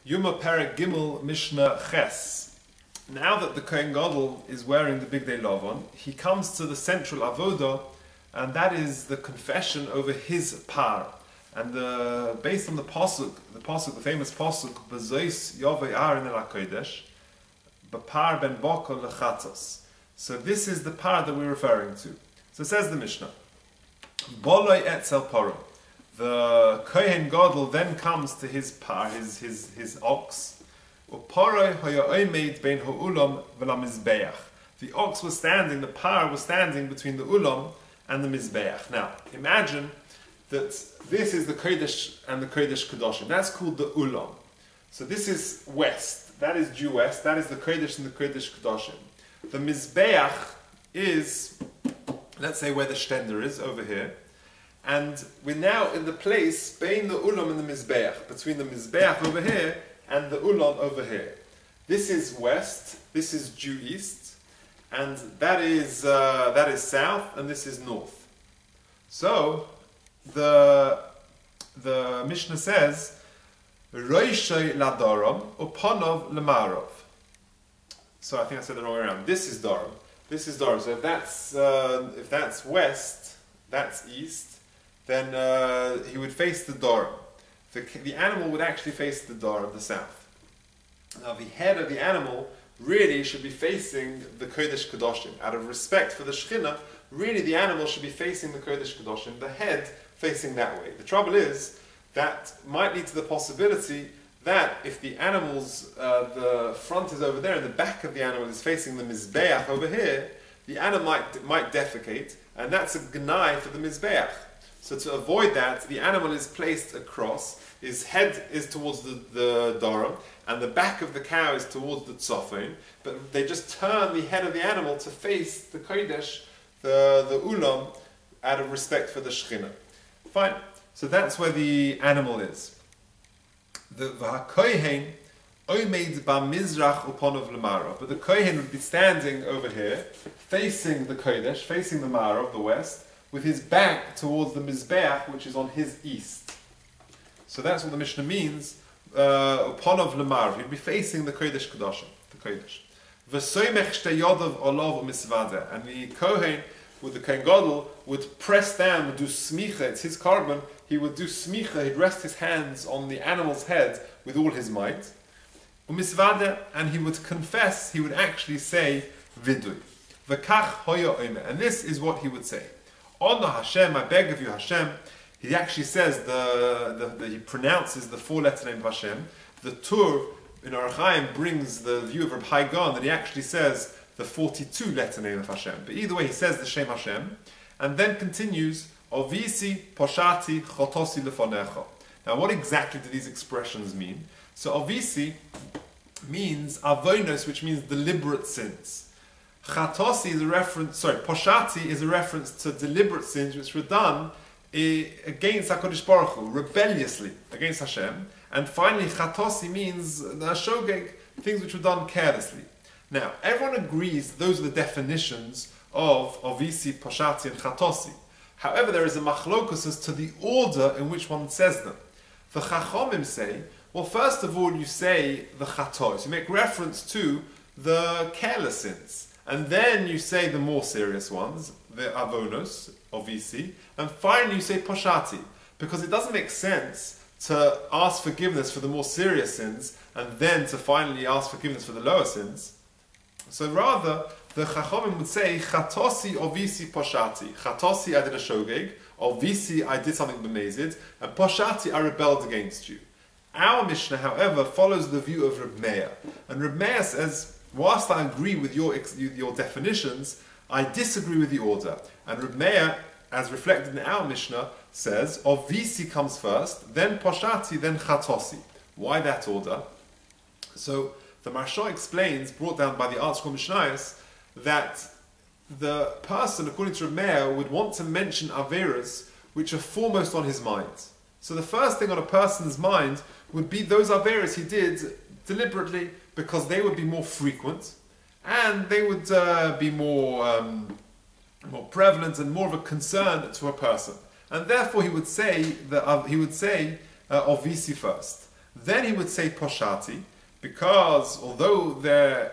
Yomא Perek Gimel Mishnah Ches. Now that the Kohen Gadol is wearing the Bigdei Lavon, he comes to the central avodah, and that is the confession over his par. And based on the famous pasuk, B'zois Yovei Aaron el HaKodesh, B'par ben Bokol lechatzos. So this is the par that we're referring to. So says the Mishnah, Boloi etzel paro. The Kohen Gadol then comes to his par, his ox. The ox was standing, the par was standing between the ulam and the mizbeach. Now, imagine that this is the Kodesh and the Kodesh Kedoshim. That's called the ulam. So this is west, that is due west, that is the Kodesh and the Kodesh Kedoshim. The mizbeach is, let's say where the stender is, over here. And we're now in the place between the ulam and the mizbeach, between the mizbeach over here and the ulam over here. This is west, this is due east, and that is south, and this is north. So the Mishnah says, Roishei ladaram upanov lemarov. So I think I said the wrong way around. This is daram. This is daram. So if that's west, that's east, then he would face the daram. The animal would actually face the daram, the south. Now the head of the animal really should be facing the Kodesh Kedoshim. Out of respect for the Shekhinah, really the animal should be facing the Kodesh Kedoshim, the head facing that way. The trouble is, that might lead to the possibility that if the animal's, the front is over there and the back of the animal is facing the Mizbeach over here, the animal might defecate, and that's a gnai for the Mizbeach. So to avoid that, the animal is placed across, his head is towards the daram, and the back of the cow is towards the tzofim, but they just turn the head of the animal to face the Kodesh, the ulam, out of respect for the Shekhinah. Fine. So that's where the animal is. The Kohen oimed b'mizrach uponov l'marav, but the Kohen would be standing over here, facing the Kodesh, facing the Marav, the west, with his back towards the Mizbeach, which is on his east. So that's what the Mishnah means, uponov l'marav. He'd be facing the Kodesh Kedoshim, the Kodesh. V'soymech shtei yodav olav u'misvadeh, and the Kohen, with the Kohen Gadol, would press down, would do smicha, it's his carbon, he would do smicha, he'd rest his hands on the animal's head with all his might. U'misvadeh, and he would confess, he would actually say vidui. V'kach hoya omer, and this is what he would say. Ono Hashem, I beg of you Hashem. He actually says, he pronounces the 4-letter name of Hashem. The Tur in Orach Chaim brings the view of Reb Hai Gaon that he actually says the 42-letter name of Hashem. But either way, he says the Shem Hashem, and then continues, Ovisi, Poshati, Chotosi lefonecha. Now, what exactly do these expressions mean? So, Ovisi means avonos, which means deliberate sins. Chatosi is a reference, Poshati is a reference to deliberate sins which were done against HaKadosh Baruch Hu, rebelliously against Hashem. And finally, Chatosi means shogeg, things which were done carelessly. Now, everyone agrees those are the definitions of Ovisi, Poshati, and Chatosi. However, there is a machlokus as to the order in which one says them. The Chachomim say, well, first of all, you say the Chatos, you make reference to the careless sins. And then you say the more serious ones, the avonos, Ovisi, and finally you say Poshati, because it doesn't make sense to ask forgiveness for the more serious sins and then to finally ask forgiveness for the lower sins. So rather, the Chachomim would say, Chatosi, Ovisi, Poshati. Chatosi, I did a shogeg. Ovisi, I did something bemazed. And Poshati, I rebelled against you. Our Mishnah, however, follows the view of Reb Meir. And Reb Meir says, whilst I agree with your definitions, I disagree with the order. And Reb Meir, as reflected in our Mishnah, says, Ovisi comes first, then Poshati, then Chatosi. Why that order? So, the Maharsha explains, brought down by the ArtScroll Mishnayos, that the person, according to Reb Meir, would want to mention Averas which are foremost on his mind. So the first thing on a person's mind would be those Averas he did deliberately, because they would be more frequent, and they would be more prevalent and more of a concern to a person. And therefore he would say Ovisi first. then he would say poshati, because although they're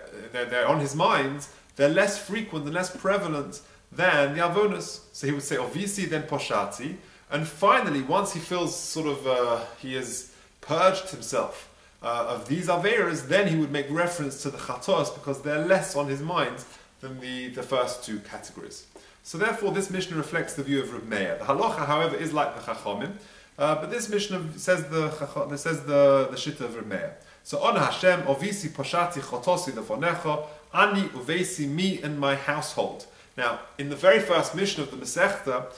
on his mind, they're less frequent and less prevalent than the avonos. So he would say ovisi, then poshati, and finally, once he feels sort of he has purged himself of these averas, then he would make reference to the chatos, because they're less on his mind than the first two categories. So therefore, this Mishnah reflects the view of Reb Meir. The halacha, however, is like the Chachamim, but this Mishnah says the shitta of Reb Meir. So on Hashem, ovisi poshati chotosi lefonecha, ani uvesi, me and my household. Now, in the very first Mishnah of the Masechta,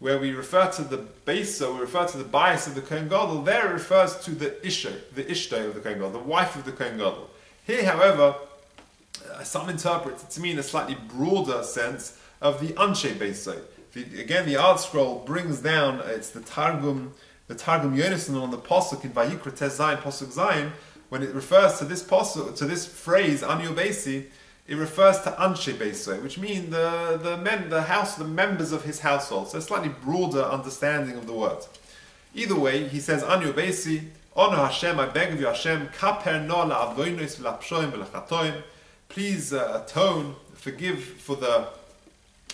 where we refer to the Beisa, we refer to the bias of the Kohen Gadol, there it refers to the Ishtay of the Kohen Gadol, the wife of the Kohen Gadol. Here, however, some interpret it to mean a slightly broader sense of the Anshe Beisa. Again, the Art Scroll brings down, it's the Targum Yonason on the Pasuk in Vayikra Tez Zayin, Pasuk Zayin, when it refers to this Pasuk, to this phrase, Anyo Beisi, it refers to Anshe Beisa, which means the members of his household. So a slightly broader understanding of the word. Either way, he says, Anyo Beisi, Ono Hashem, I beg of you, Hashem, Kaper no la'avonos v'la'pshoim v'la'chatoim. Please atone, forgive for the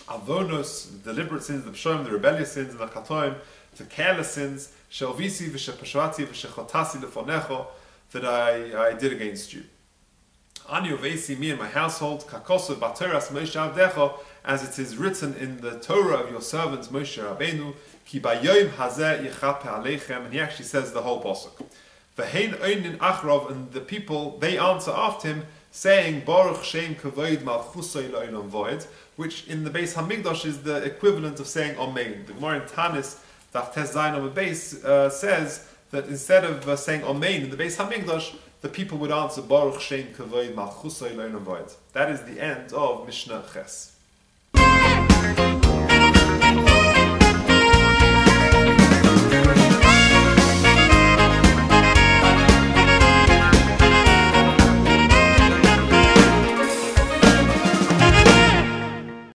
avonos, the deliberate sins, the pshoim, the rebellious sins, and the chatoim, the careless sins, she'ovisi v'she'pashvati v'she'chotasi lefonecho, that I did against you. Ani uvesi, me and my household, kakosu b'Toras Moshe Avdecho, as it is written in the Torah of your servant Moshe Rabbeinu, ki bayom hazeh yichape aleichem, and he actually says the whole pasuk. V'hein oinin achrov, and the people, they answer after him, saying, Baruch Shem Kavod Malchusay La'olam Void, which in the Beis Hamikdash is the equivalent of saying Amen. The Gemara in Tanis, Daf Tes Zayin on the Beis, says that instead of saying Amen in the Beis Hamikdash, the people would answer Baruch Shem Kavod Malchusay La'olam Void. That is the end of Mishnah Ches.